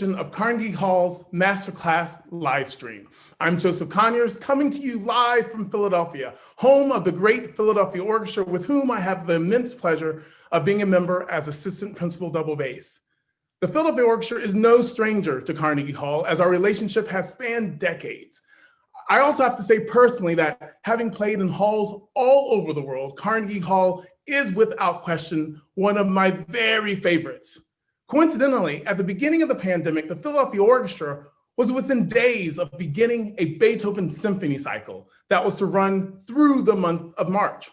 edition of Carnegie Hall's Masterclass Livestream. I'm Joseph Conyers, coming to you live from Philadelphia, home of the great Philadelphia Orchestra, with whom I have the immense pleasure of being a member as assistant principal double bass. The Philadelphia Orchestra is no stranger to Carnegie Hall, as our relationship has spanned decades. I also have to say personally that having played in halls all over the world, Carnegie Hall is without question one of my very favorites. Coincidentally, at the beginning of the pandemic, the Philadelphia Orchestra was within days of beginning a Beethoven Symphony cycle that was to run through the month of March.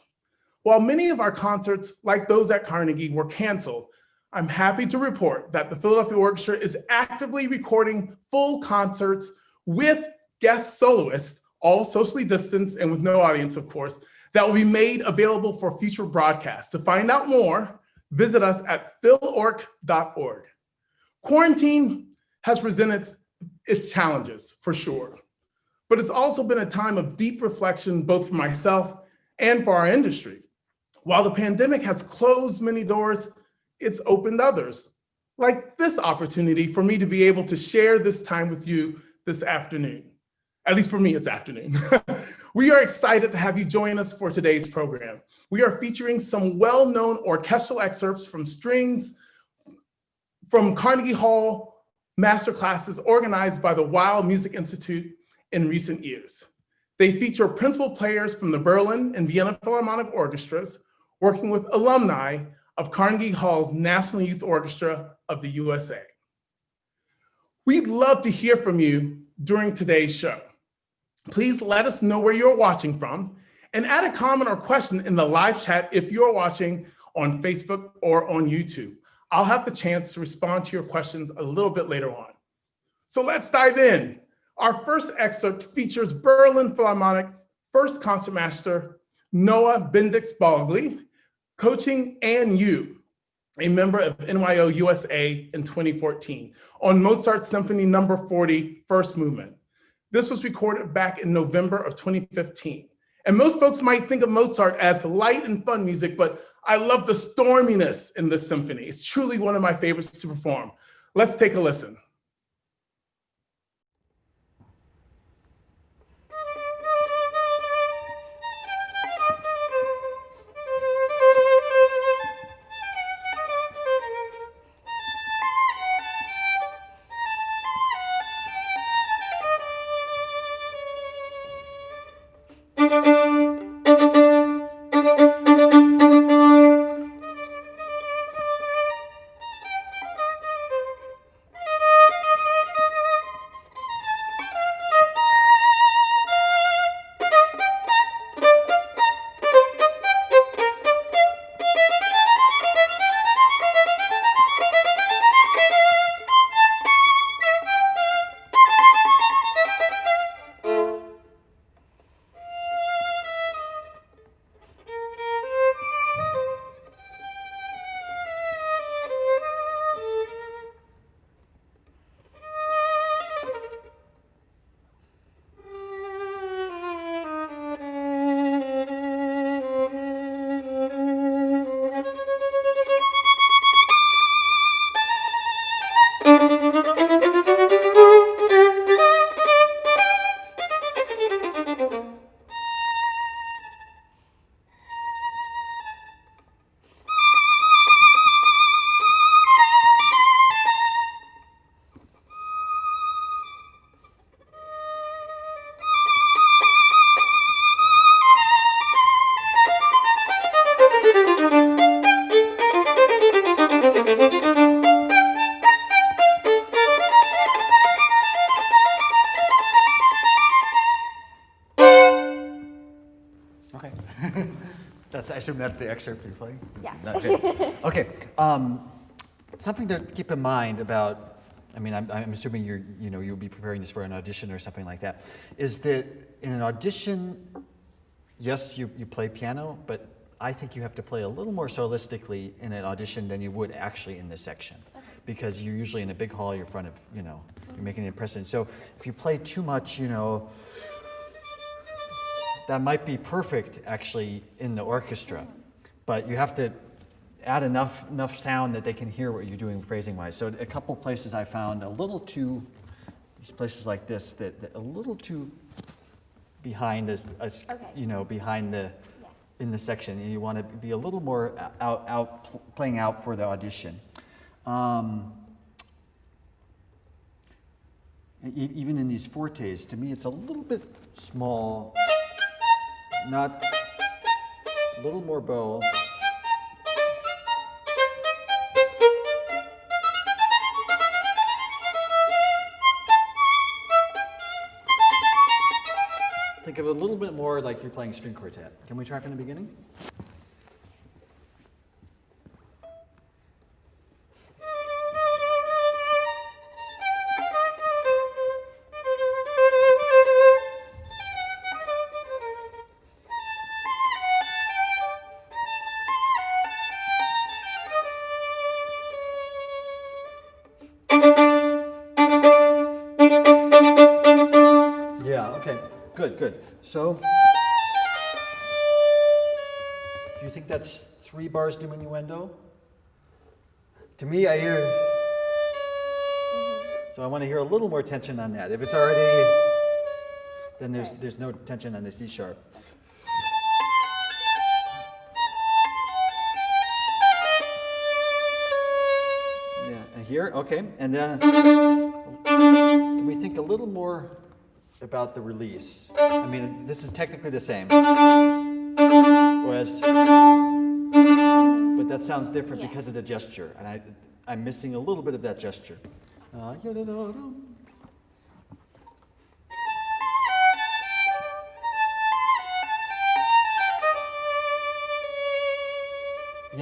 While many of our concerts, like those at Carnegie, were canceled, I'm happy to report that the Philadelphia Orchestra is actively recording full concerts with guest soloists, all socially distanced and with no audience, of course, that will be made available for future broadcasts. To find out more, visit us at philorg.org. Quarantine has presented its challenges, for sure, but it's also been a time of deep reflection, both for myself and for our industry. While the pandemic has closed many doors, it's opened others, like this opportunity for me to be able to share this time with you this afternoon. At least for me, it's afternoon. We are excited to have you join us for today's program. We are featuring some well-known orchestral excerpts from strings from Carnegie Hall masterclasses organized by the Weill Music Institute in recent years. They feature principal players from the Berlin and Vienna Philharmonic Orchestras, working with alumni of Carnegie Hall's National Youth Orchestra of the USA. We'd love to hear from you during today's show. Please let us know where you're watching from and add a comment or question in the live chat if you're watching on Facebook or on YouTube. I'll have the chance to respond to your questions a little bit later on. So let's dive in. Our first excerpt features Berlin Philharmonic's first concertmaster, Noah Bendix-Balgley, coaching Ann Yu, a member of NYO USA in 2014, on Mozart's Symphony No. 40, First Movement. This was recorded back in November of 2015. And most folks might think of Mozart as light and fun music, but I love the storminess in this symphony. It's truly one of my favorites to perform. Let's take a listen. I assume that's the excerpt you're playing? Yeah. Okay. Something to keep in mind about, I mean, I'm assuming you'll be preparing this for an audition or something like that, is that in an audition, yes, you play piano, but I think you have to play a little more solistically in an audition than you would actually in this section. Okay. Because you're usually in a big hall, you're in front of, you're making an impression. So if you play too much, that might be perfect actually in the orchestra, but you have to add enough sound that they can hear what you're doing phrasing-wise. So a couple places I found a little too, places like this, that a little too behind behind the, in the section, and you want to be a little more playing out for the audition. Even in these fortes, to me, it's a little bit small, not a little more bow. Think of it a little bit more like you're playing string quartet. Can we try from the beginning? Good. So, do you think that's 3 bars diminuendo? To me, I hear. So I want to hear a little more tension on that. If it's already, then there's no tension on the C sharp. Yeah, and here, okay, and then can we think a little more about the release? I mean, this is technically the same. Whereas, but that sounds different because of the gesture, and I'm missing a little bit of that gesture. Yeah,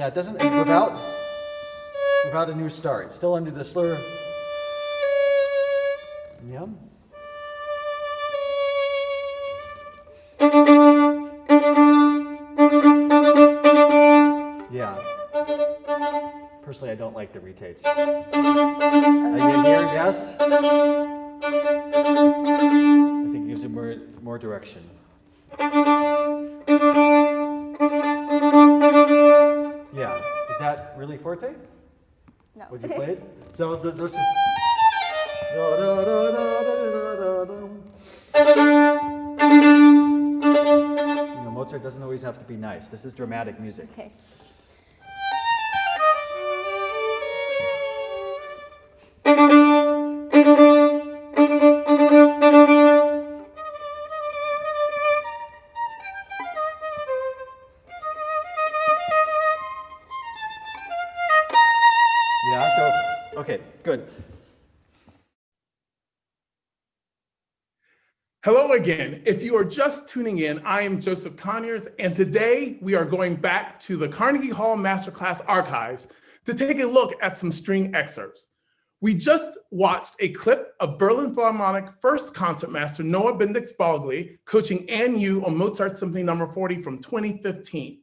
it doesn't, without a new start, still under the slur. Yeah. Personally, I don't like the retates. Are you here? Yes? I think it gives it more direction. Yeah. Is that really forte? No. What you played? So this. Mozart doesn't always have to be nice. This is dramatic music. Okay. Okay, good. Hello again. If you are just tuning in, I am Joseph Conyers, and today we are going back to the Carnegie Hall Masterclass archives to take a look at some string excerpts. We just watched a clip of Berlin Philharmonic first concertmaster Noah Bendix-Balgley coaching Ann Yu on Mozart Symphony No. 40 from 2015.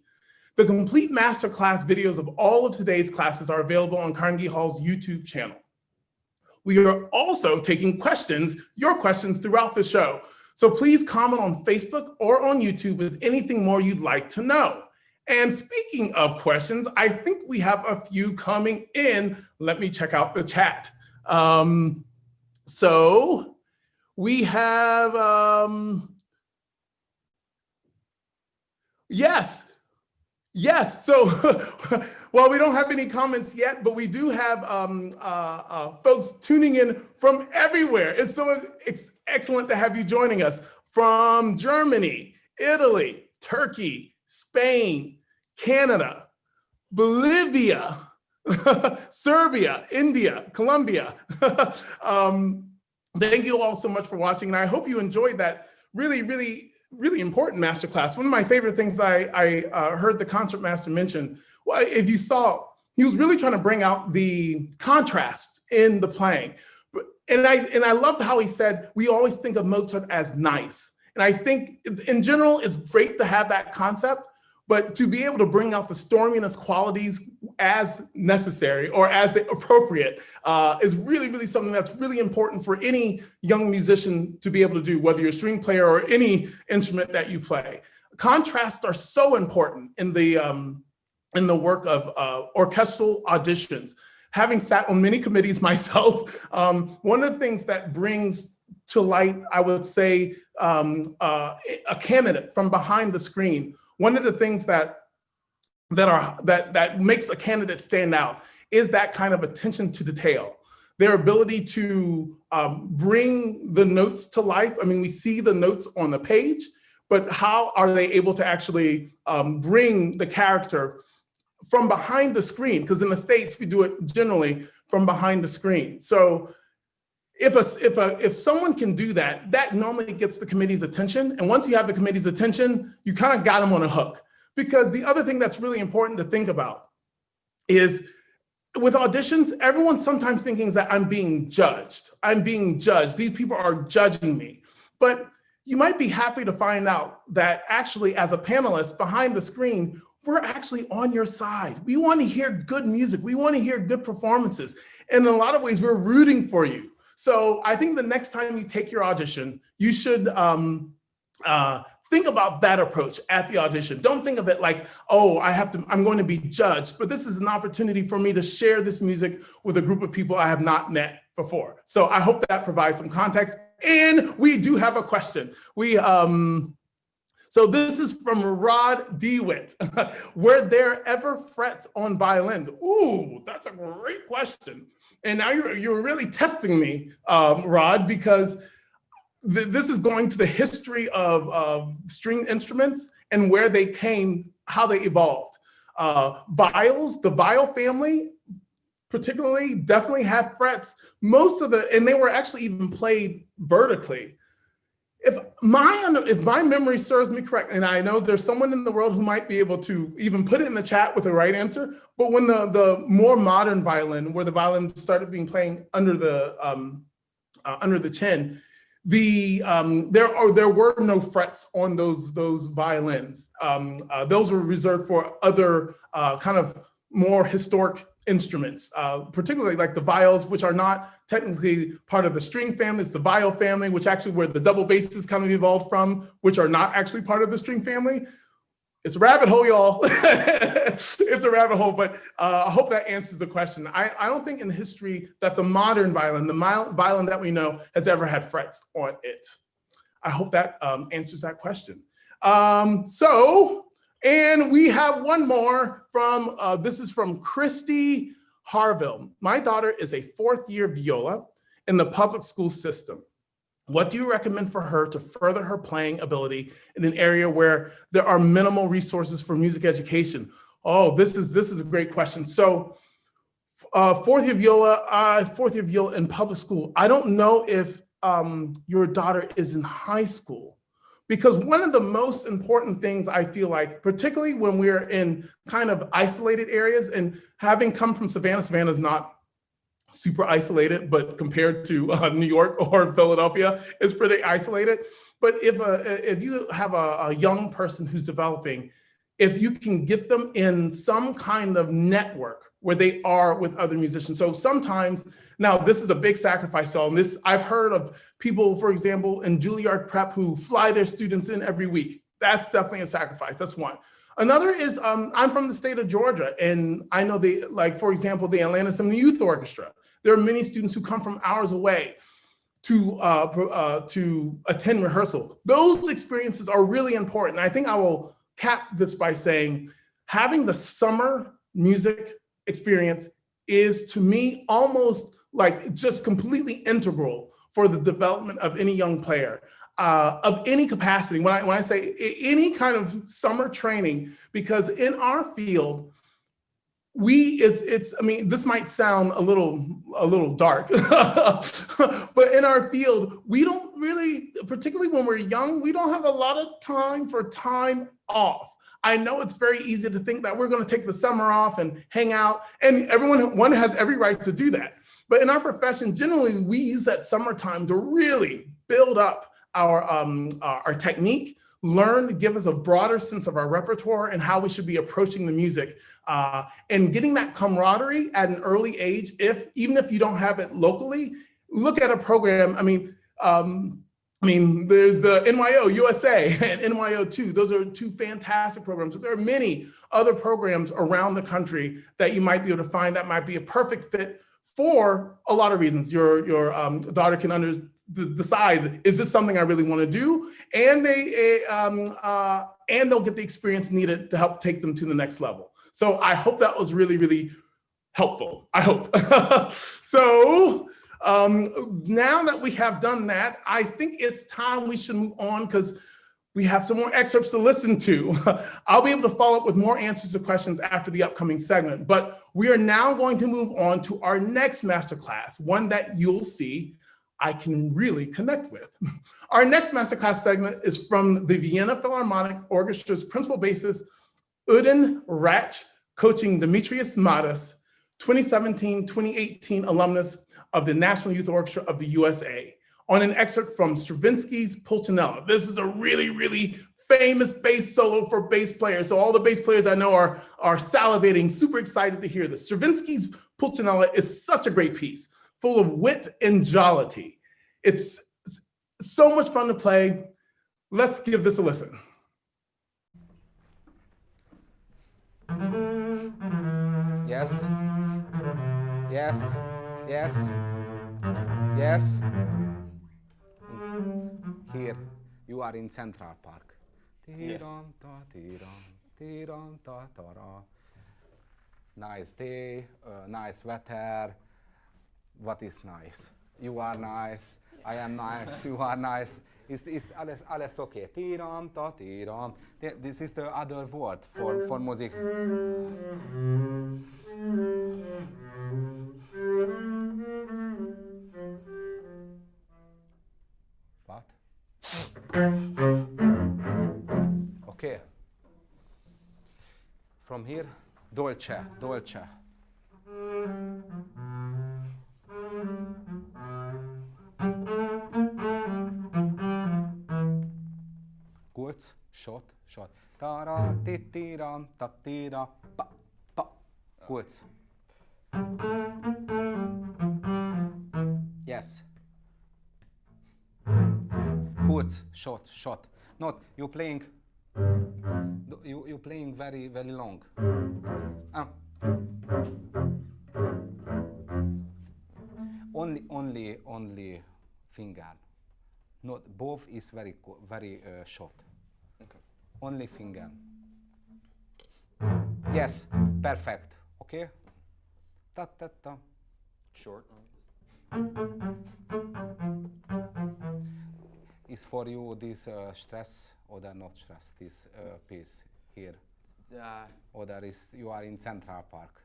The complete masterclass videos of all of today's classes are available on Carnegie Hall's YouTube channel. We are also taking questions, your questions throughout the show. So please comment on Facebook or on YouTube with anything more you'd like to know. And speaking of questions, I think we have a few coming in. Let me check out the chat. So we have, yes. So, well, we don't have any comments yet, but we do have folks tuning in from everywhere. It's so excellent to have you joining us from Germany, Italy, Turkey, Spain, Canada, Bolivia, Serbia, India, Colombia. Thank you all so much for watching, and I hope you enjoyed that really important masterclass. One of my favorite things I heard the concertmaster mention, well, if you saw, he was really trying to bring out the contrast in the playing. And I loved how he said, we always think of Mozart as nice. And I think in general, it's great to have that concept, but to be able to bring out the storminess qualities as necessary or as appropriate is really something that's really important for any young musician to be able to do, whether you're a string player or any instrument that you play. Contrasts are so important in the in the work of orchestral auditions. Having sat on many committees myself, one of the things that brings to light, I would say, a candidate from behind the screen, one of the things that makes a candidate stand out is that kind of attention to detail. Their ability to bring the notes to life. I mean, we see the notes on the page, but how are they able to actually bring the character from behind the screen? Because in the States, we do it generally from behind the screen. So if someone can do that, that normally gets the committee's attention. And once you have the committee's attention, you kind of got them on a hook. Because the other thing that's really important to think about is with auditions, everyone's sometimes thinking that I'm being judged. I'm being judged. These people are judging me. But you might be happy to find out that actually as a panelist behind the screen, we're actually on your side. We want to hear good music. We want to hear good performances. And in a lot of ways, we're rooting for you. So I think the next time you take your audition, you should think about that approach at the audition. Don't think of it like, oh, I'm going to be judged, but this is an opportunity for me to share this music with a group of people I have not met before. So I hope that provides some context. And we do have a question. So this is from Rod DeWitt. Were there ever frets on violins? Ooh, that's a great question. And now you're really testing me, Rod, because this is going to the history of string instruments and where they came, how they evolved. Viols, the viol family, particularly, definitely had frets. And they were actually even played vertically. If my memory serves me correct, and I know there's someone in the world who might be able to even put it in the chat with the right answer, but when the more modern violin, where the violin started being playing under the chin, there were no frets on those violins. Those were reserved for other kind of more historic instruments, particularly like the viols, which are not technically part of the string family. It's the viol family, which actually where the double basses kind of evolved from, which are not actually part of the string family. It's a rabbit hole, y'all. It's a rabbit hole, but I hope that answers the question. I don't think in history that the modern violin, the violin that we know, has ever had frets on it. I hope that answers that question. And we have one more from, this is from Christy Harville. My daughter is a fourth-year viola in the public school system. What do you recommend for her to further her playing ability in an area where there are minimal resources for music education? Oh, this is a great question. So fourth-year viola in public school. I don't know if your daughter is in high school. Because one of the most important things I feel like, particularly when we're in kind of isolated areas, and having come from Savannah, Savannah's not super isolated, but compared to New York or Philadelphia, it's pretty isolated. But if you have a young person who's developing, if you can get them in some kind of network where they are with other musicians. So sometimes, now this is a big sacrifice, y'all. And this, I've heard of people, for example, in Juilliard Prep who fly their students in every week. That's definitely a sacrifice, that's one. Another is, I'm from the state of Georgia, and I know for example, the Atlanta Symphony Youth Orchestra. There are many students who come from hours away to attend rehearsal. Those experiences are really important. And I think I will cap this by saying, having the summer music experience is, to me, almost like just completely integral for the development of any young player of any capacity. When I say any kind of summer training, because in our field, I mean, this might sound a little dark, but in our field, we don't really, particularly when we're young, we don't have a lot of time for time off. I know it's very easy to think that we're going to take the summer off and hang out, and one has every right to do that. But in our profession, generally, we use that summertime to really build up our technique, learn, give us a broader sense of our repertoire and how we should be approaching the music, and getting that camaraderie at an early age. Even if you don't have it locally, look at a program. I mean, I mean, there's the NYO USA and NYO 2. Those are two fantastic programs. There are many other programs around the country that you might be able to find that might be a perfect fit for a lot of reasons. Your daughter can decide, is this something I really want to do? And they'll get the experience needed to help take them to the next level. So I hope that was really, really helpful. I hope. So now that we have done that, I think it's time we should move on because we have some more excerpts to listen to. I'll be able to follow up with more answers to questions after the upcoming segment, but we are now going to move on to our next masterclass, one that you'll see I can really connect with. Our next masterclass segment is from the Vienna Philharmonic Orchestra's principal bassist, Ödön Rácz, coaching Demetrius Matas, 2017-2018 alumnus of the National Youth Orchestra of the USA, on an excerpt from Stravinsky's Pulcinella. This is a really, really famous bass solo for bass players. So all the bass players I know are salivating, super excited to hear this. Stravinsky's Pulcinella is such a great piece, full of wit and jollity. It's so much fun to play. Let's give this a listen. Yes. Yes. Yes. Yes. Here, you are in Central Park. Nice day, nice weather. What is nice? You are nice, I am nice, you are nice. Ist alles okay? Tiram, ta, tiram. This is the other word for music. What? Okay. From here, dolce, dolce. Kurz, short, short. Tara, titiram, tatira, pa, pa. Kurz. Yes. Kurz, short, short. Not you playing. You playing very, very long. Only finger. Not both is very short. Okay. Only finger. Yes, perfect. Okay. Ta ta ta. Short. Is for you this stress or not stress? This piece here. Or there is you are in Central Park.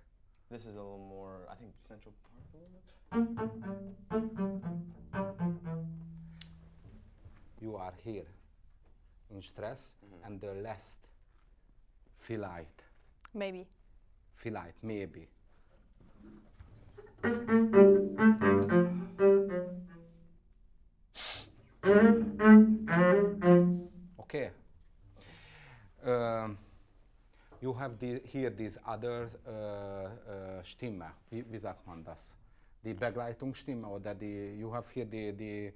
This is a little more, I think, Central Park a little bit. You are here in stress and the last Vielleicht. Maybe. Vielleicht, maybe. Okay. You have here these other Stimme. Wie sagt man das? Die Begleitungsstimme oder you have here the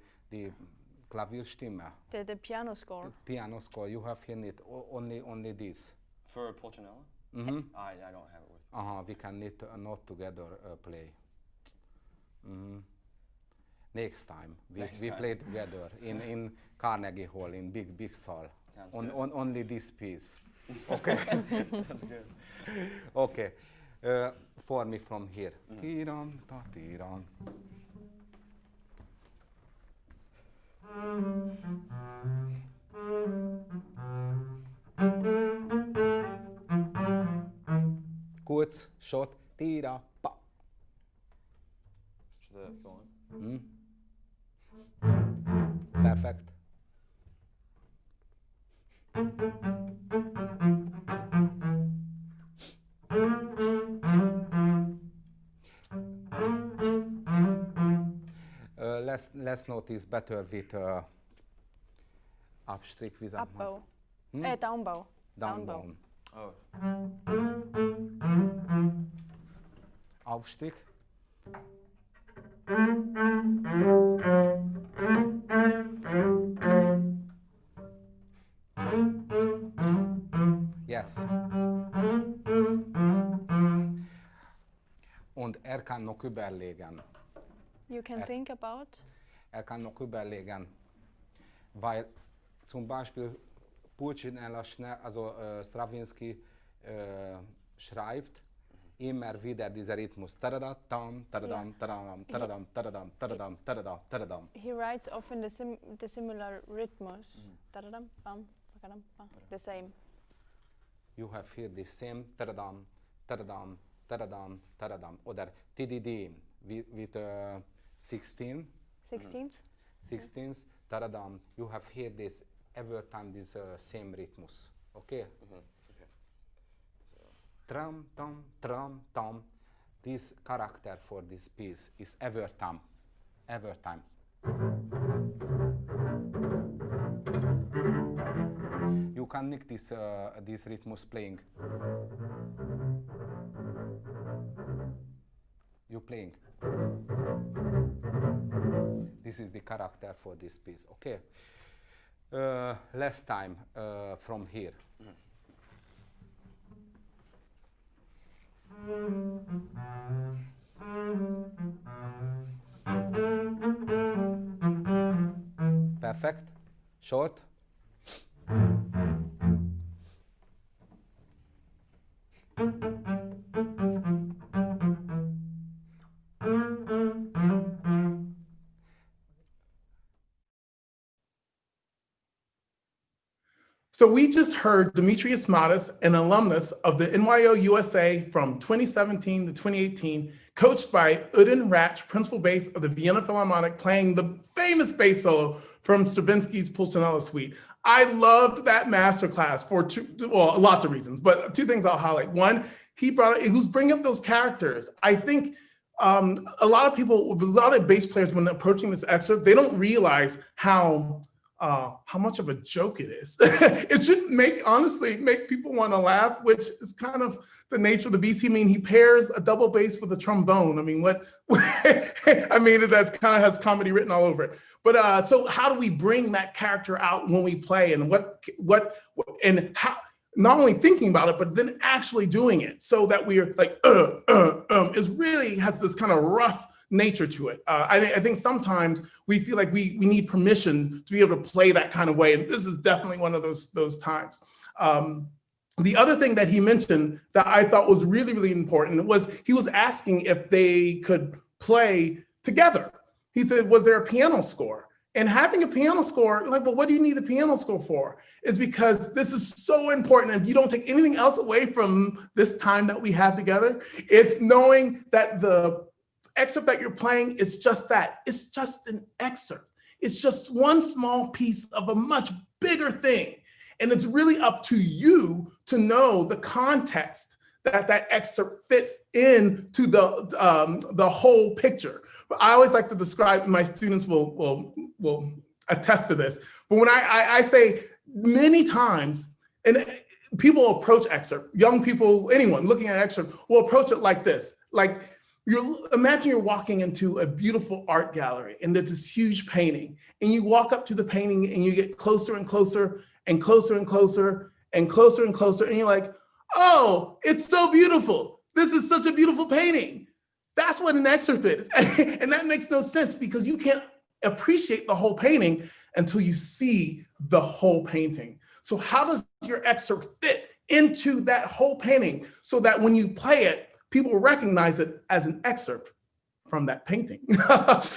Klavierstimme. The piano score. The piano score. You have here only this. For Pulcinella? Mm-hmm. I don't have it with me. We can not together play. Mm-hmm. Next time we play together in Carnegie Hall in big hall. On only this piece. Okay. That's good. Okay. For me from here. Tiram, ta, tiram. Kurz, short, tira, pa. Should that go on? Perfect. Last note is better with upstrich. Upbow. Downbow. Downbow. Oh. Aufstieg. kann noch überlegen. You can think about. Kann noch überlegen, weil zum Beispiel Pulcinella, also Stravinsky schreibt immer wieder dieser Rhythmus. Tadadam, tadadam, tadadam, tadadam, tadadam, tadadam, tadadam, tadadam. He writes often the similar rhythms. Tadadam, bam, bakadam, bam. The same. You have here the same tadadam, tadadam, tadadam, tadadam, oder TDD with 16. 16th? 16th, tadadam. You have here this every time this same rhythmus. Okay? Tram, tam, tram, tam. This character for this piece is every time. Every time. You can nick this rhythmus playing. You playing. This is the character for this piece. Okay. Last time from here. Perfect. Short. So we just heard Demetrius Mattis, an alumnus of the NYO USA from 2017 to 2018, coached by Ödön Rácz, principal bass of the Vienna Philharmonic, playing the famous bass solo from Stravinsky's Pulcinella Suite. I loved that masterclass for lots of reasons, but two things I'll highlight. One, he was bringing up those characters. I think a lot of bass players, when approaching this excerpt, they don't realize how much of a joke it is. It should honestly make people want to laugh, which is kind of the nature of the beast. I mean, he pairs a double bass with a trombone. I mean, that kind of has comedy written all over it. But so how do we bring that character out when we play, and and how, not only thinking about it, but then actually doing it, so that we're like, is really has this kind of rough nature to it. I think sometimes we feel like we need permission to be able to play that kind of way, and this is definitely one of those times. The other thing that he mentioned that I thought was really, really important was he was asking if they could play together. He said, was there a piano score? And having a piano score, like, well, what do you need a piano score for? Is because this is so important. If you don't take anything else away from this time that we have together, it's knowing that the excerpt that you're playing is just that. It's just an excerpt. It's just one small piece of a much bigger thing. And it's really up to you to know the context that excerpt fits into the whole picture. But I always like to describe, my students will attest to this, but when I say many times, and people approach excerpt, young people, anyone looking at excerpt will approach it like this. Like, imagine you're walking into a beautiful art gallery and there's this huge painting, and you walk up to the painting and you get closer and closer and closer and closer and closer and closer, and you're like, oh, it's so beautiful. This is such a beautiful painting. That's what an excerpt is. And that makes no sense, because you can't appreciate the whole painting until you see the whole painting. So how does your excerpt fit into that whole painting so that when you play it, people recognize it as an excerpt from that painting?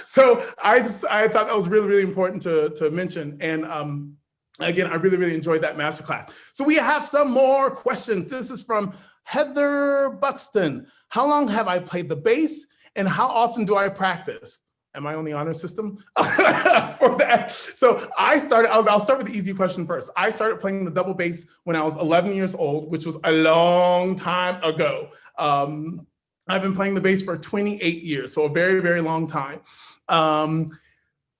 So I thought that was really, really important to mention. And again, I really, really enjoyed that masterclass. So we have some more questions. This is from Heather Buxton. How long have I played the bass, and how often do I practice? Am I on the honor system for that? So I'll start with the easy question first. I started playing the double bass when I was 11 years old, which was a long time ago. I've been playing the bass for 28 years, so a very, very long time.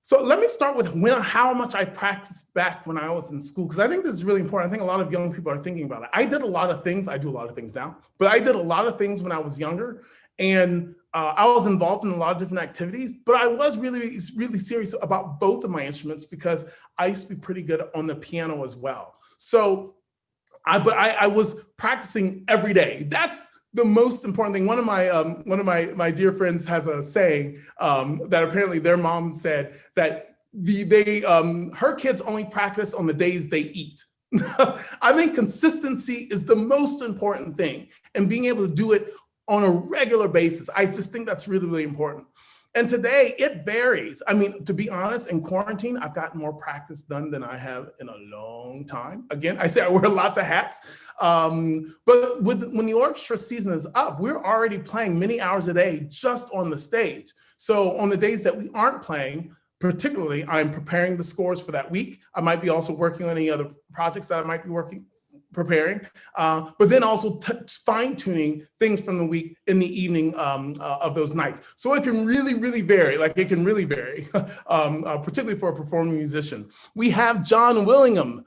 So let me start with how much I practiced back when I was in school, because I think this is really important. I think a lot of young people are thinking about it. I did a lot of things. I do a lot of things now, but I did a lot of things when I was younger, and I was involved in a lot of different activities, but I was really, really serious about both of my instruments, because I used to be pretty good on the piano as well. So I was practicing every day. That's the most important thing, one of my dear friends has a saying that apparently their mom said that her kids only practice on the days they eat. I think consistency is the most important thing, and being able to do it on a regular basis. I just think that's really, really important. And today it varies. I mean, to be honest, in quarantine, I've gotten more practice done than I have in a long time. Again, I say I wear lots of hats. But when the orchestra season is up, we're already playing many hours a day just on the stage. So on the days that we aren't playing, particularly, I'm preparing the scores for that week. I might be also working on any other projects that I might be preparing, but then also fine-tuning things from the week in the evening of those nights. So it can really, really vary, particularly for a performing musician. We have John Willingham.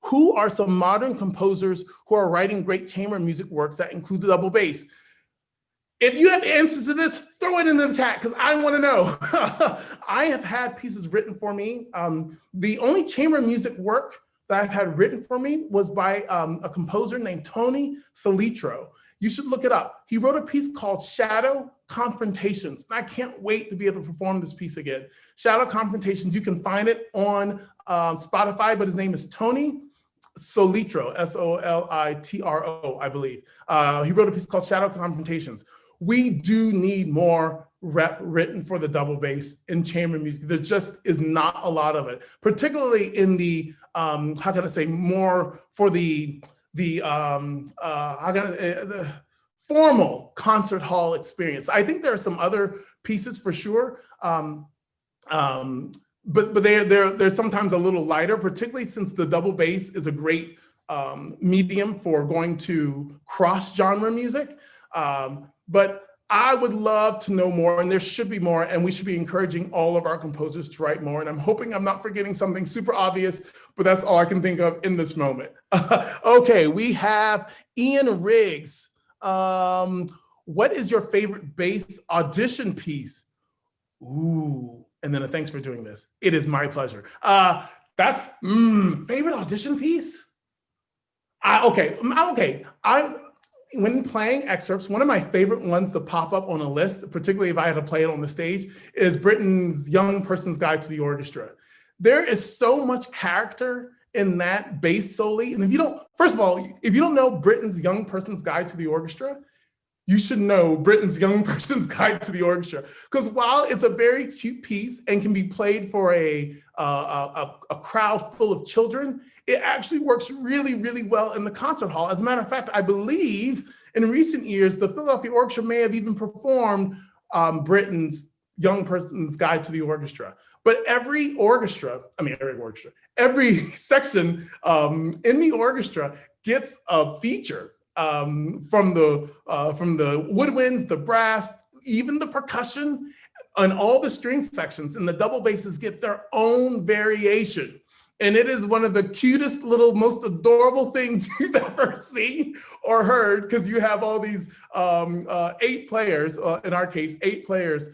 Who are some modern composers who are writing great chamber music works that include the double bass? If you have answers to this, throw it in the chat because I want to know. I have had pieces written for me. The only chamber music work that I've had written for me was by a composer named Tony Salitro. You should look it up. He wrote a piece called Shadow Confrontations. And I can't wait to be able to perform this piece again. Shadow Confrontations, you can find it on Spotify, but his name is Tony Solitro, S-O-L-I-T-R-O, I believe. He wrote a piece called Shadow Confrontations. We do need more rep written for the double bass in chamber music. There just is not a lot of it, particularly in the, how can I say, more for the formal concert hall experience. I think there are some other pieces for sure, but they're sometimes a little lighter, particularly since the double bass is a great medium for going to cross-genre music. But I would love to know more, and there should be more, and we should be encouraging all of our composers to write more. And I'm hoping I'm not forgetting something super obvious, but that's all I can think of in this moment. Okay, we have Ian Riggs. What is your favorite bass audition piece? Ooh, and then a thanks for doing this. It is my pleasure. That's favorite audition piece? Okay. When playing excerpts, one of my favorite ones to pop up on a list, particularly if I had to play it on the stage, is Britten's Young Person's Guide to the Orchestra. There is so much character in that bass solely. And if you don't, first of all, if you don't know Britten's Young Person's Guide to the Orchestra, you should know Britten's Young Person's Guide to the Orchestra. Because while it's a very cute piece and can be played for a crowd full of children, it actually works really, really well in the concert hall. As a matter of fact, I believe in recent years, the Philadelphia Orchestra may have even performed Britten's Young Person's Guide to the Orchestra. But every section in the orchestra gets a feature. From the woodwinds, the brass, even the percussion, and all the string sections, and the double basses get their own variation. And it is one of the cutest little, most adorable things you've ever seen or heard, because you have all these 8 players, in our case, 8 players,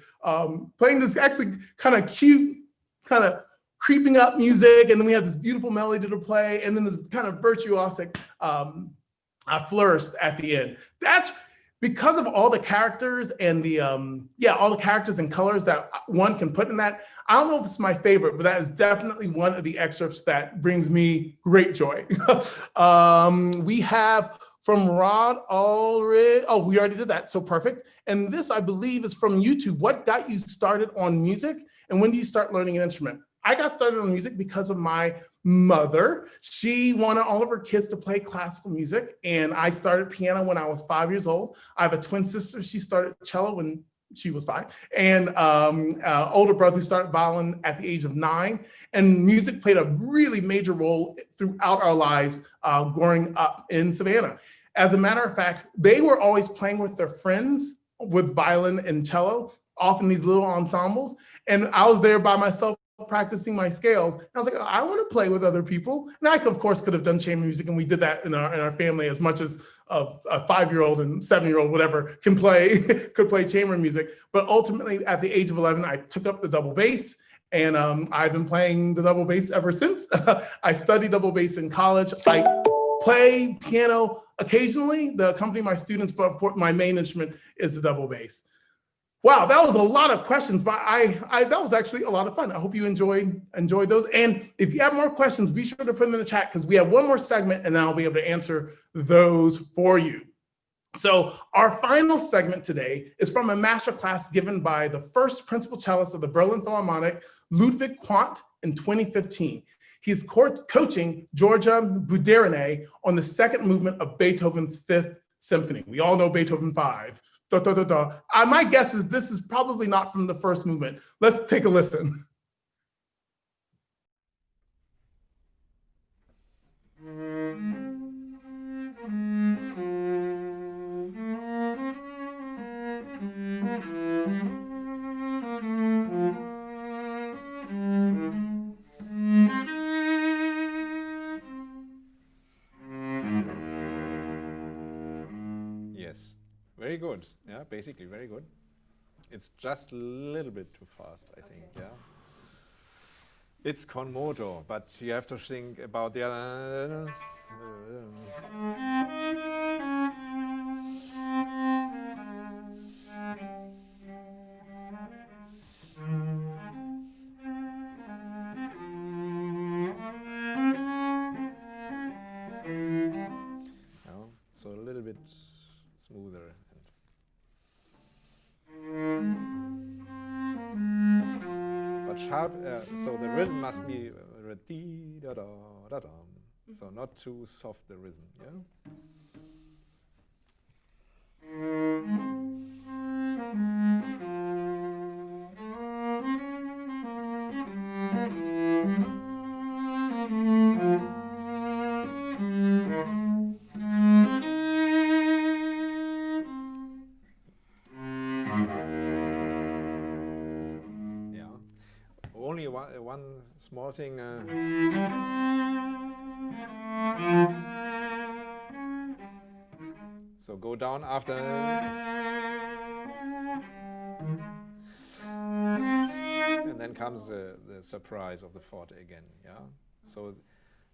playing this actually kind of cute, kind of creeping up music, and then we have this beautiful melody to play, and then this kind of virtuosic flourished at the end. That's because of all the characters and the all the characters and colors that one can put in that. I don't know if it's my favorite, but that is definitely one of the excerpts that brings me great joy. We have from Rod already. Oh, we already did that, so perfect. And this, I believe, is from YouTube. What got you started on music, and when do you start learning an instrument? I got started on music because of my mother. She wanted all of her kids to play classical music, and I started piano when I was 5 years old. I have a twin sister. She started cello when she was 5, and older brother who started violin at the age of 9. And music played a really major role throughout our lives growing up in Savannah. As a matter of fact, they were always playing with their friends with violin and cello, often these little ensembles, and I was there by myself practicing my scales. And I was like, I want to play with other people. And I, of course, could have done chamber music, and we did that in our family as much as a 5-year-old and 7-year-old, whatever, could play chamber music. But ultimately, at the age of 11, I took up the double bass, and I've been playing the double bass ever since. I studied double bass in college. I play piano occasionally to accompany my students, but for my main instrument is the double bass. Wow, that was a lot of questions, but that was actually a lot of fun. I hope you enjoyed those. And if you have more questions, be sure to put them in the chat because we have one more segment and then I'll be able to answer those for you. So our final segment today is from a masterclass given by the first principal cellist of the Berlin Philharmonic, Ludwig Quandt, in 2015. He's coaching Georgia Buderine on the second movement of Beethoven's Fifth Symphony. We all know Beethoven 5. Da, da, da, da. My guess is this is probably not from the first movement. Let's take a listen. Yes, very good. Yeah, basically very good. It's just a little bit too fast, I think. Yeah. It's con moto, but you have to think about the other. So a little bit smoother. But sharp, so the rhythm must be dee da da da da. So not too soft the rhythm, yeah? Only one small thing. So go down after. And then comes the surprise of the forte again, yeah? So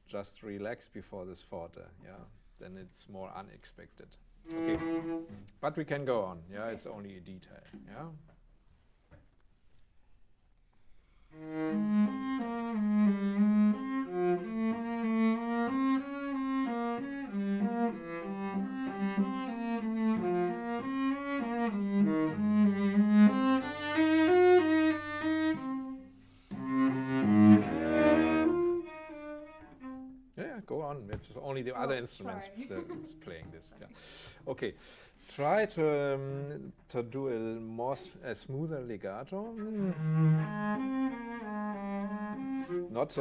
just relax before this forte, yeah? Then it's more unexpected. Okay, but we can go on, yeah? It's only a detail, yeah? Yeah, go on. It's only the other instruments that's playing this. Yeah. Okay, try to do a smoother legato. Not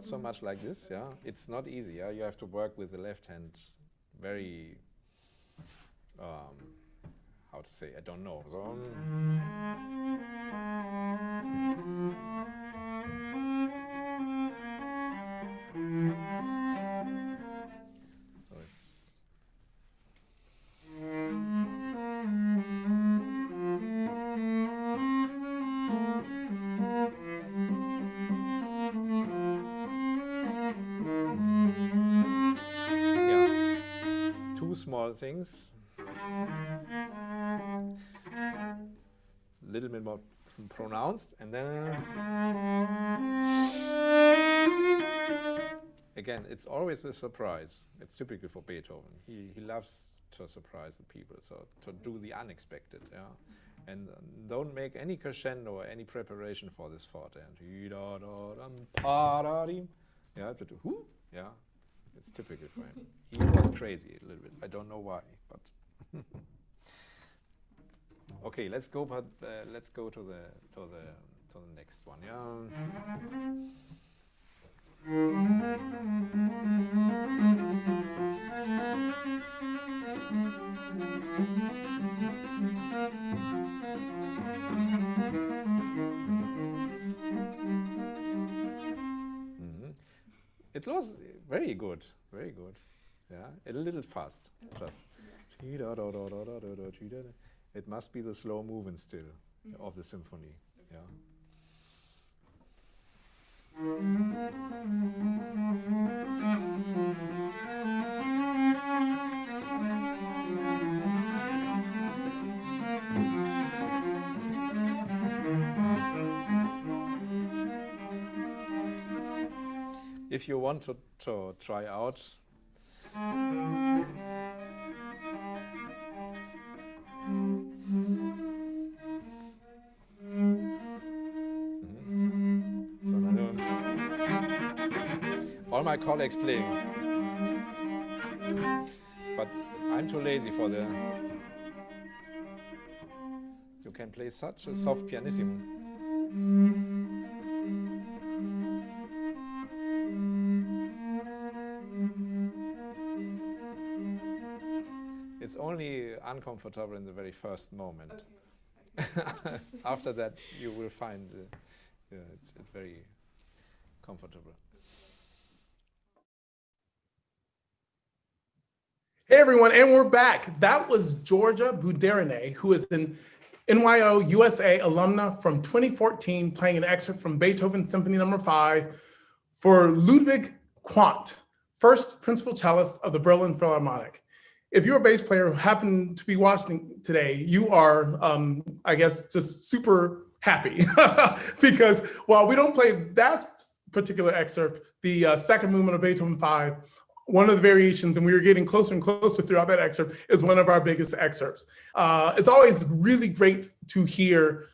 so much like this. Yeah, it's not easy. Yeah, you have to work with the left hand. Very. How to say? I don't know. So it's. Yeah, two small things. Little bit more pronounced, and then again, it's always a surprise. It's typical for Beethoven. He loves to surprise the people, so to do the unexpected, yeah. And don't make any crescendo or any preparation for this forte. Yeah, to do whoo, yeah. It's typical for him. He was crazy a little bit. I don't know why, but. Okay, let's go. But let's go to the next one. Yeah. It was very good, very good. Yeah, a little fast, just. It must be the slow movement still of the symphony. Yeah. if you want to try out. So now, all my colleagues playing, but I'm too lazy for the. You can play such a soft pianissimo. It's only uncomfortable in the very first moment. Okay. After that, you will find it's very comfortable. Hey everyone, and we're back. That was Georgia Buderine, who is an NYO USA alumna from 2014, playing an excerpt from Beethoven Symphony No. 5 for Ludwig Quandt, first principal cellist of the Berliner Philharmonic. If you're a bass player who happened to be watching today, you are, I guess, just super happy because while we don't play that particular excerpt, the second movement of Beethoven 5, one of the variations, and we were getting closer and closer throughout that excerpt, is one of our biggest excerpts. It's always really great to hear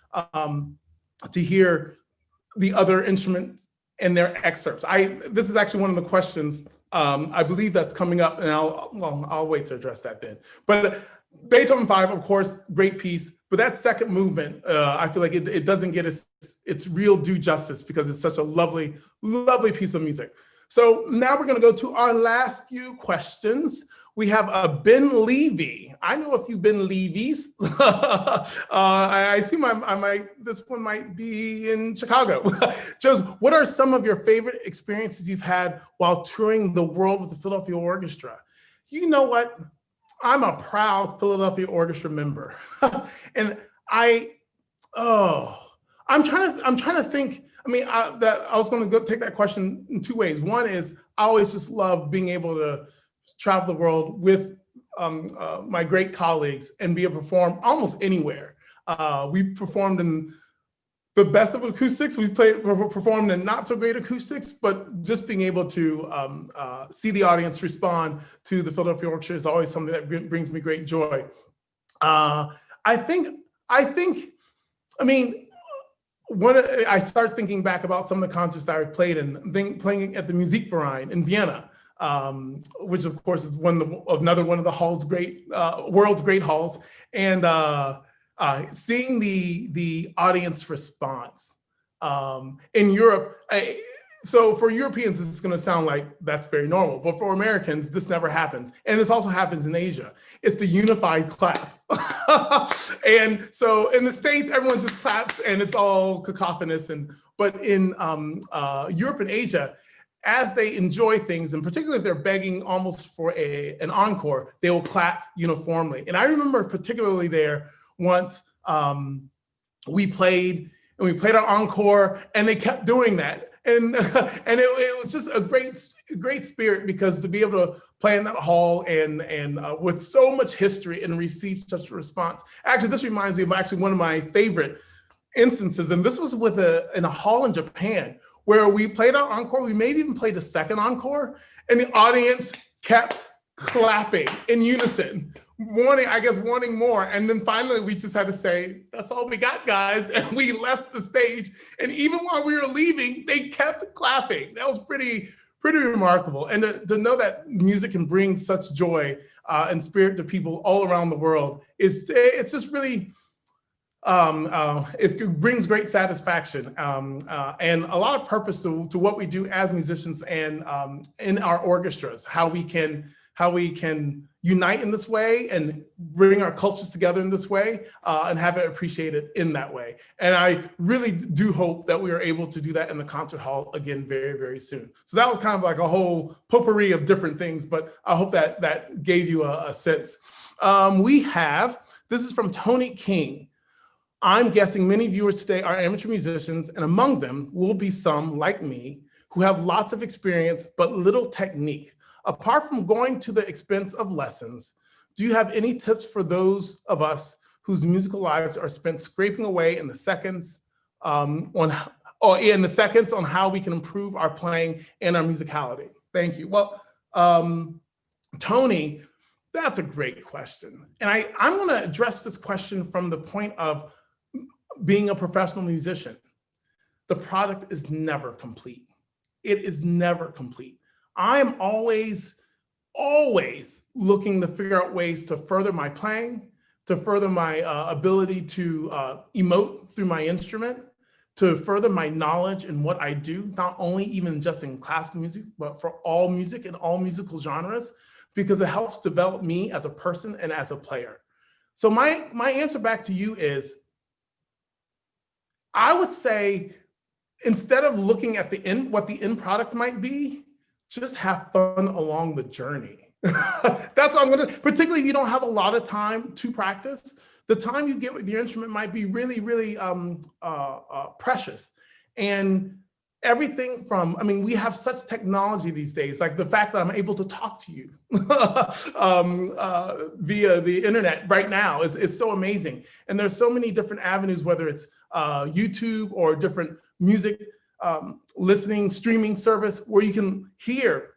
the other instruments in their excerpts. This is actually one of the questions I believe that's coming up, and I'll wait to address that then. But Beethoven 5, of course, great piece, but that second movement, I feel like it doesn't get its real due justice because it's such a lovely, lovely piece of music. So now we're gonna go to our last few questions. We have a Ben Levy. I know a few Ben Levies. I assume this one might be in Chicago. Just what are some of your favorite experiences you've had while touring the world with the Philadelphia Orchestra? You know what? I'm a proud Philadelphia Orchestra member. And I'm trying to think. I mean, I was going to go take that question in two ways. One is I always just love being able to travel the world with my great colleagues and be able to perform almost anywhere. We've performed in the best of acoustics. We've performed in not so great acoustics, but just being able to see the audience respond to the Philadelphia Orchestra is always something that brings me great joy. I start thinking back about some of the concerts that I played in, playing at the Musikverein in Vienna, which of course is another one of the world's great halls, and seeing the audience response in Europe. So for Europeans, this is going to sound like that's very normal, but for Americans, this never happens. And this also happens in Asia. It's the unified clap. And so in the States, everyone just claps and it's all cacophonous. But in Europe and Asia, as they enjoy things, and particularly if they're begging almost for an encore, they will clap uniformly. And I remember particularly there once we played our encore and they kept doing that. And it was just a great spirit, because to be able to play in that hall and with so much history and receive such a response. Actually, this reminds me of one of my favorite instances, and this was in a hall in Japan where we played our encore. We maybe even played a second encore, and the audience kept clapping in unison, wanting more. And then finally we just had to say, that's all we got, guys. And we left the stage. And even while we were leaving, they kept clapping. That was pretty remarkable. And to know that music can bring such joy and spirit to people all around the world, it's just really, it brings great satisfaction and a lot of purpose to what we do as musicians and in our orchestras, how we can unite in this way and bring our cultures together in this way and have it appreciated in that way. And I really do hope that we are able to do that in the concert hall again very, very soon. So that was kind of like a whole potpourri of different things, but I hope that gave you a sense. This is from Tony King. I'm guessing many viewers today are amateur musicians, and among them will be some, like me, who have lots of experience but little technique. Apart from going to the expense of lessons, do you have any tips for those of us whose musical lives are spent scraping away in the seconds on and the seconds on how we can improve our playing and our musicality. Thank you. Well, Tony, that's a great question. And I'm going to address this question from the point of being a professional musician. The product is never complete. It is never complete. I am always looking to figure out ways to further my playing, to further my ability to emote through my instrument, to further my knowledge in what I do, not only even just in classical music, but for all music and all musical genres, because it helps develop me as a person and as a player. So my answer back to you is, I would say, instead of looking at what the end product might be, just have fun along the journey. That's what I'm gonna, particularly if you don't have a lot of time to practice, the time you get with your instrument might be really, really precious. And everything from, I mean, we have such technology these days, like the fact that I'm able to talk to you via the internet right now is so amazing. And there's so many different avenues, whether it's YouTube or different music listening, streaming service, where you can hear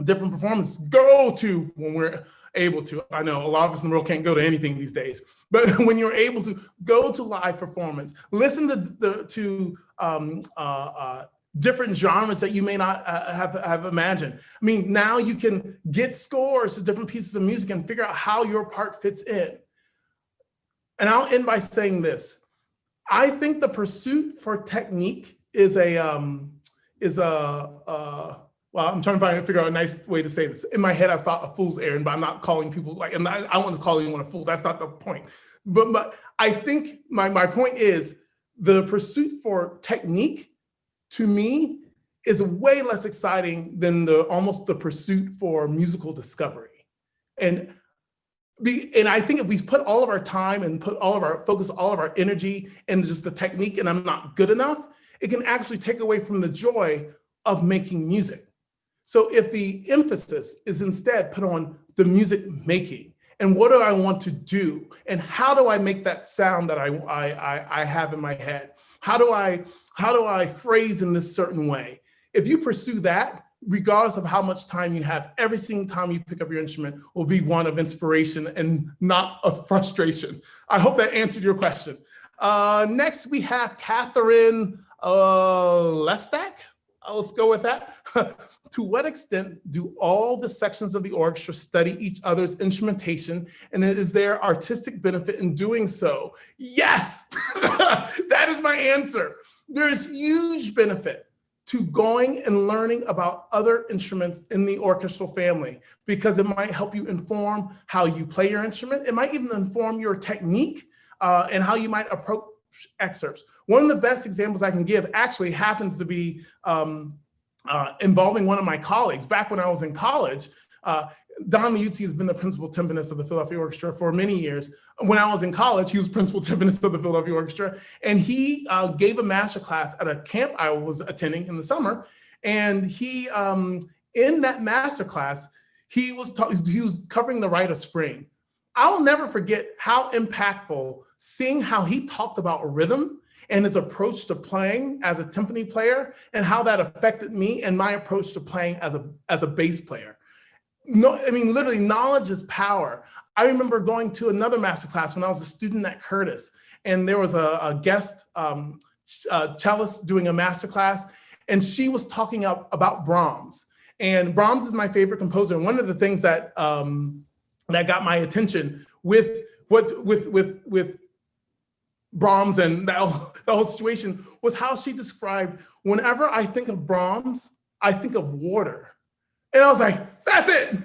different performances, go to when we're able to. I know a lot of us in the world can't go to anything these days, but when you're able to go to live performance, listen to different genres that you may not have imagined. I mean, now you can get scores to different pieces of music and figure out how your part fits in. And I'll end by saying this. I think the pursuit for technique is well, I'm trying to figure out a nice way to say this. In my head, I thought a fool's errand, but I'm not calling people like, and I want to call anyone a fool. That's not the point. But I think my point is the pursuit for technique, to me, is way less exciting than almost the pursuit for musical discovery. And I think if we put all of our time and put all of our focus, all of our energy in just the technique, and I'm not good enough, it can actually take away from the joy of making music. So if the emphasis is instead put on the music making, and what do I want to do, and how do I make that sound that I have in my head? How do I phrase in this certain way? If you pursue that, regardless of how much time you have, every single time you pick up your instrument will be one of inspiration and not of frustration. I hope that answered your question. Next, we have Catherine Lestak. Let's go with that. To what extent do all the sections of the orchestra study each other's instrumentation, and is there artistic benefit in doing so? Yes, that is my answer. There is huge benefit to going and learning about other instruments in the orchestral family, because it might help you inform how you play your instrument. It might even inform your technique and how you might approach excerpts. One of the best examples I can give actually happens to be involving one of my colleagues. Back when I was in college, Don Liuzzi has been the principal timpanist of the Philadelphia Orchestra for many years. When I was in college, he was principal timpanist of the Philadelphia Orchestra, and he gave a master class at a camp I was attending in the summer. And he, in that master class, he was covering the rite of spring. I'll never forget how impactful seeing how he talked about rhythm and his approach to playing as a timpani player, and how that affected me and my approach to playing as a bass player. No, I mean, literally, knowledge is power. I remember going to another masterclass when I was a student at Curtis, and there was a guest cellist doing a masterclass, and she was talking about Brahms. And Brahms is my favorite composer. And one of the things that that got my attention with Brahms and the whole situation was how she described, whenever I think of Brahms, I think of water. And I was like, that's it.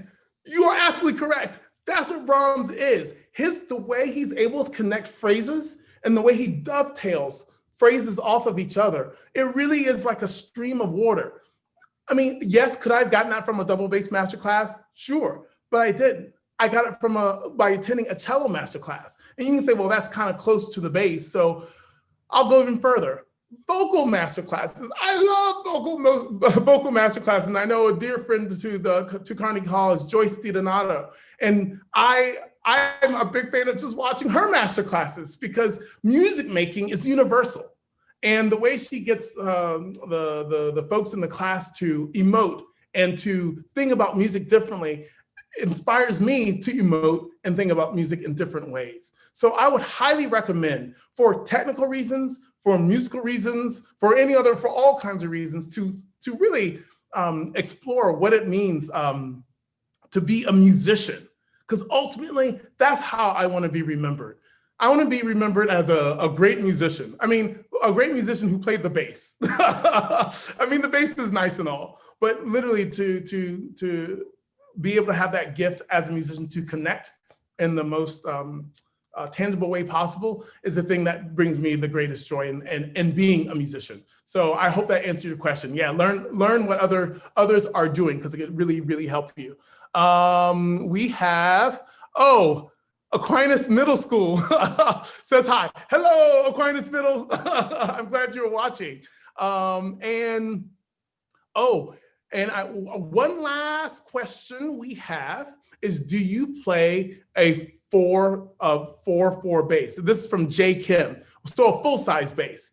You are absolutely correct. That's what Brahms is. The way he's able to connect phrases and the way he dovetails phrases off of each other, it really is like a stream of water. I mean, yes, could I have gotten that from a double bass masterclass? Sure, but I didn't. I got it by attending a cello masterclass. And you can say, well, that's kind of close to the bass. So I'll go even further. Vocal masterclasses. I love vocal masterclasses. And I know a dear friend to Carnegie Hall is Joyce DiDonato. And I'm a big fan of just watching her masterclasses, because music making is universal. And the way she gets the folks in the class to emote and to think about music differently inspires me to emote and think about music in different ways. So I would highly recommend, for technical reasons, for musical reasons, for all kinds of reasons, to really explore what it means to be a musician. Because ultimately, that's how I want to be remembered. I want to be remembered as a great musician. I mean, a great musician who played the bass. I mean, the bass is nice and all, but literally to be able to have that gift as a musician to connect in the most tangible way possible is the thing that brings me the greatest joy in being a musician. So I hope that answered your question. Yeah, learn what others are doing, because it could really, really help you. We have, Aquinas Middle School says hi. Hello, Aquinas Middle. I'm glad you're watching. One last question we have is, do you play a 4/4 bass? This is from J. Kim. So a full-size bass.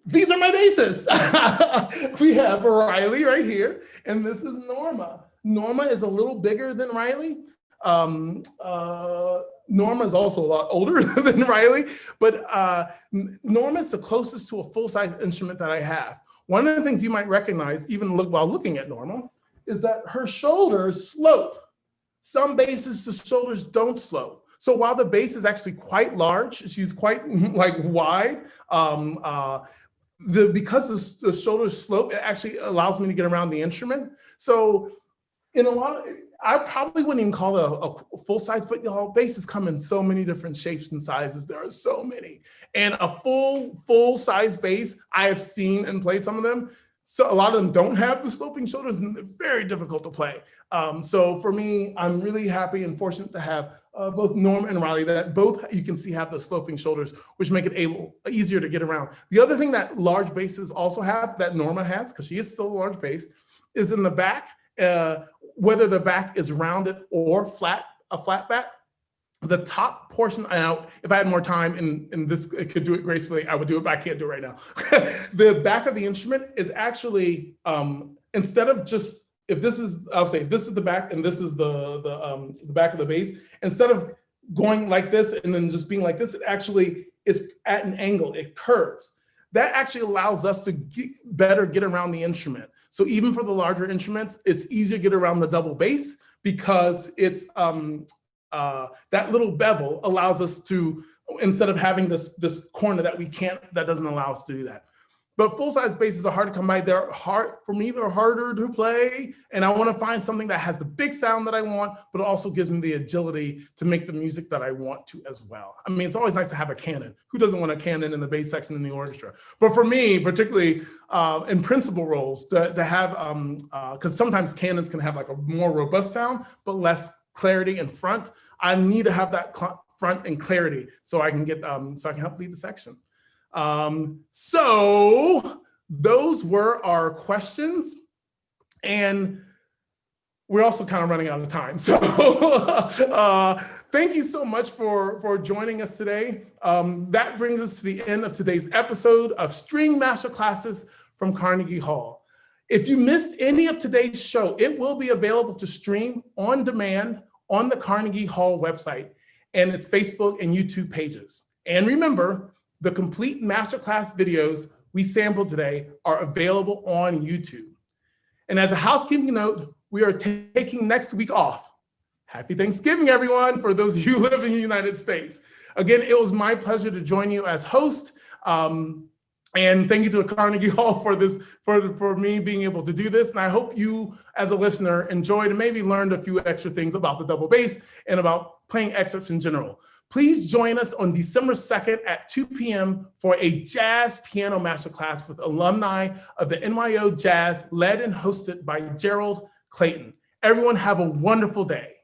These are my basses. We have Riley right here, and this is Norma. Norma is a little bigger than Riley. Norma is also a lot older than Riley, but Norma is the closest to a full-size instrument that I have. One of the things you might recognize, even while looking at Norma, is that her shoulders slope. Some basses, the shoulders don't slope. So while the bass is actually quite large, she's quite wide, because the shoulders slope, it actually allows me to get around the instrument. So I probably wouldn't even call it a full size, but basses come in so many different shapes and sizes. There are so many. And a full size bass, I have seen and played some of them. So a lot of them don't have the sloping shoulders, and they're very difficult to play. So for me, I'm really happy and fortunate to have both Norma and Riley, that both you can see have the sloping shoulders, which make it easier to get around. The other thing that large basses also have, that Norma has, because she is still a large bass, is in the back. Whether the back is rounded or a flat back, the top portion, if I had more time and this could do it gracefully, I would do it, but I can't do it right now. The back of the instrument is actually, instead of just, I'll say this is the back and this is the back of the bass, instead of going like this and then just being like this, it actually is at an angle, it curves. That actually allows us to better get around the instrument. So even for the larger instruments, it's easier to get around the double bass, because it's that little bevel allows us to, instead of having this corner that doesn't allow us to do that. But full-size basses are hard to come by. They're harder to play. And I want to find something that has the big sound that I want, but also gives me the agility to make the music that I want to as well. I mean, it's always nice to have a canon. Who doesn't want a canon in the bass section in the orchestra? But for me, particularly in principal roles, to have, because sometimes canons can have like a more robust sound, but less clarity in front. I need to have that front and clarity so I can get, so I can help lead the section. So those were our questions, and we're also kind of running out of time. So thank you so much for joining us today. That brings us to the end of today's episode of String Masterclasses from Carnegie Hall. If you missed any of today's show, it will be available to stream on demand on the Carnegie Hall website and its Facebook and YouTube pages. And remember, the complete masterclass videos we sampled today are available on YouTube. And as a housekeeping note, we are taking next week off. Happy Thanksgiving, everyone, for those of you who live in the United States. Again, it was my pleasure to join you as host. And thank you to Carnegie Hall for this, for me being able to do this. And I hope you, as a listener, enjoyed and maybe learned a few extra things about the double bass and about playing excerpts in general. Please join us on December 2nd at 2 p.m. for a jazz piano masterclass with alumni of the NYO Jazz, led and hosted by Gerald Clayton. Everyone have a wonderful day.